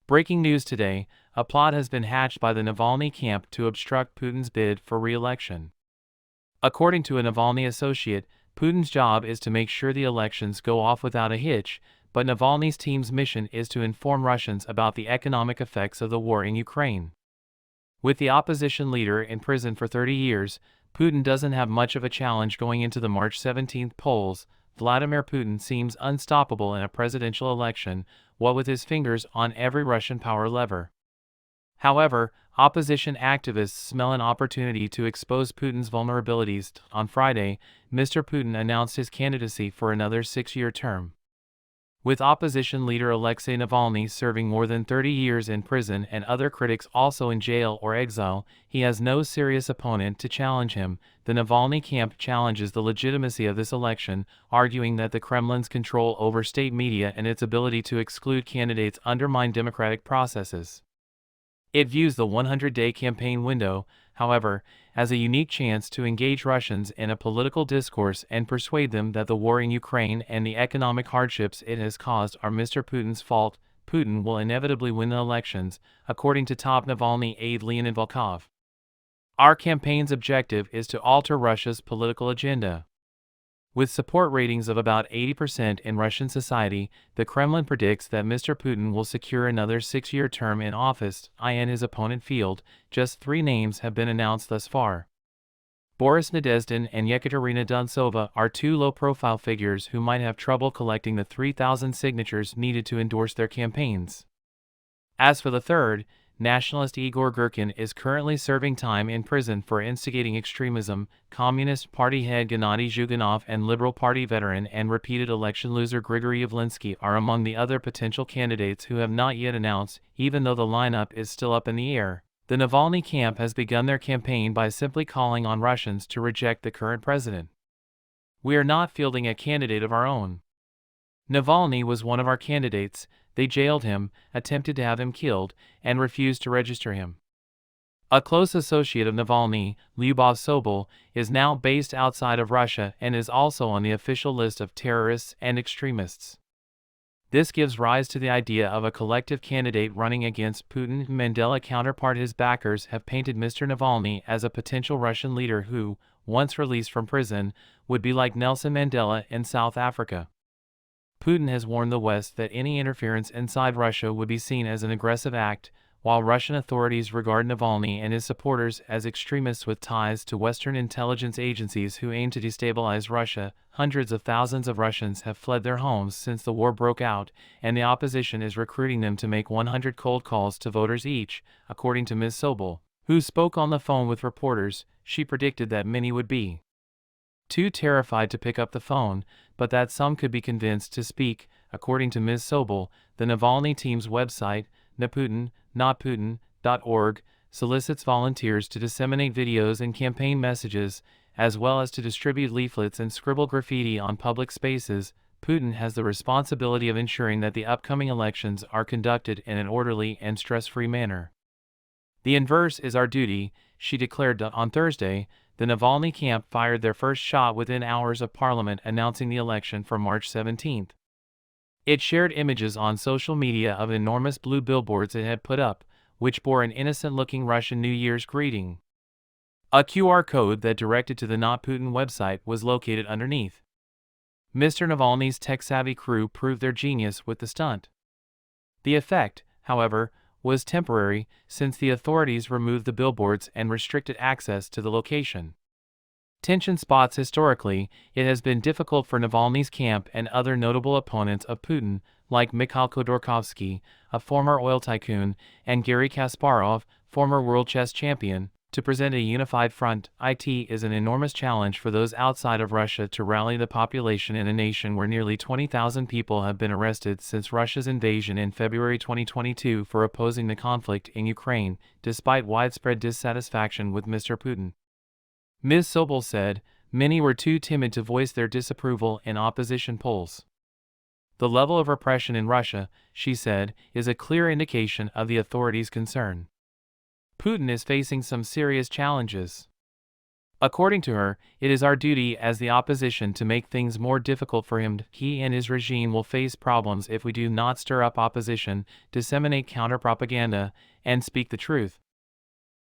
Breaking news today, a plot has been hatched by the Navalny camp to obstruct Putin's bid for re-election. According to a Navalny associate, Putin's job is to make sure the elections go off without a hitch, but Navalny's team's mission is to inform Russians about the economic effects of the war in Ukraine. With the opposition leader in prison for 30 years, Putin doesn't have much of a challenge going into the March 17 polls. Vladimir Putin seems unstoppable in a presidential election, what with his fingers on every Russian power lever. However, opposition activists smell an opportunity to expose Putin's vulnerabilities. On Friday, Mr. Putin announced his candidacy for another 6-year term. With opposition leader Alexei Navalny serving more than 30 years in prison and other critics also in jail or exile, he has no serious opponent to challenge him. The Navalny camp challenges the legitimacy of this election, arguing that the Kremlin's control over state media and its ability to exclude candidates undermine democratic processes. It views the 100-day campaign window, however, as a unique chance to engage Russians in a political discourse and persuade them that the war in Ukraine and the economic hardships it has caused are Mr. Putin's fault. Putin will inevitably win the elections, according to top Navalny aide Leonid Volkov. Our campaign's objective is to alter Russia's political agenda. With support ratings of about 80% in Russian society, the Kremlin predicts that Mr. Putin will secure another 6-year term in office. In his opponent field, just 3 names have been announced thus far. Boris Nadezhdin and Yekaterina Dontsova are 2 low-profile figures who might have trouble collecting the 3,000 signatures needed to endorse their campaigns. As for the third, nationalist Igor Girkin is currently serving time in prison for instigating extremism. Communist Party head Gennady Zhuganov and Liberal Party veteran and repeated election loser Grigory Yavlinsky are among the other potential candidates who have not yet announced, even though the lineup is still up in the air. The Navalny camp has begun their campaign by simply calling on Russians to reject the current president. "We are not fielding a candidate of our own. Navalny was one of our candidates. They jailed him, attempted to have him killed, and refused to register him." A close associate of Navalny, Lyubov Sobol, is now based outside of Russia and is also on the official list of terrorists and extremists. This gives rise to the idea of a collective candidate running against Putin. Mandela counterpart. His backers have painted Mr. Navalny as a potential Russian leader who, once released from prison, would be like Nelson Mandela in South Africa. Putin has warned the West that any interference inside Russia would be seen as an aggressive act, while Russian authorities regard Navalny and his supporters as extremists with ties to Western intelligence agencies who aim to destabilize Russia. Hundreds of thousands of Russians have fled their homes since the war broke out, and the opposition is recruiting them to make 100 cold calls to voters each, according to Ms. Sobol, who spoke on the phone with reporters. She predicted that many would be too terrified to pick up the phone, but that some could be convinced to speak. According to Ms. Sobol, the Navalny team's website, notputin.org, solicits volunteers to disseminate videos and campaign messages, as well as to distribute leaflets and scribble graffiti on public spaces. Putin has the responsibility of ensuring that the upcoming elections are conducted in an orderly and stress-free manner. "The inverse is our duty," she declared on Thursday. The Navalny camp fired their first shot within hours of Parliament announcing the election for March 17. It shared images on social media of enormous blue billboards it had put up, which bore an innocent-looking Russian New Year's greeting. A QR code that directed to the Not Putin website was located underneath. Mr. Navalny's tech-savvy crew proved their genius with the stunt. The effect, however, was temporary, since the authorities removed the billboards and restricted access to the location. Tension spots. Historically, it has been difficult for Navalny's camp and other notable opponents of Putin, like Mikhail Khodorkovsky, a former oil tycoon, and Garry Kasparov, former world chess champion, to present a unified front. It is an enormous challenge for those outside of Russia to rally the population in a nation where nearly 20,000 people have been arrested since Russia's invasion in February 2022 for opposing the conflict in Ukraine, despite widespread dissatisfaction with Mr. Putin. Ms. Sobol said, "Many were too timid to voice their disapproval in opposition polls." The level of repression in Russia, she said, is a clear indication of the authorities' concern. Putin is facing some serious challenges. According to her, it is our duty as the opposition to make things more difficult for him. He and his regime will face problems if we do not stir up opposition, disseminate counter-propaganda, and speak the truth.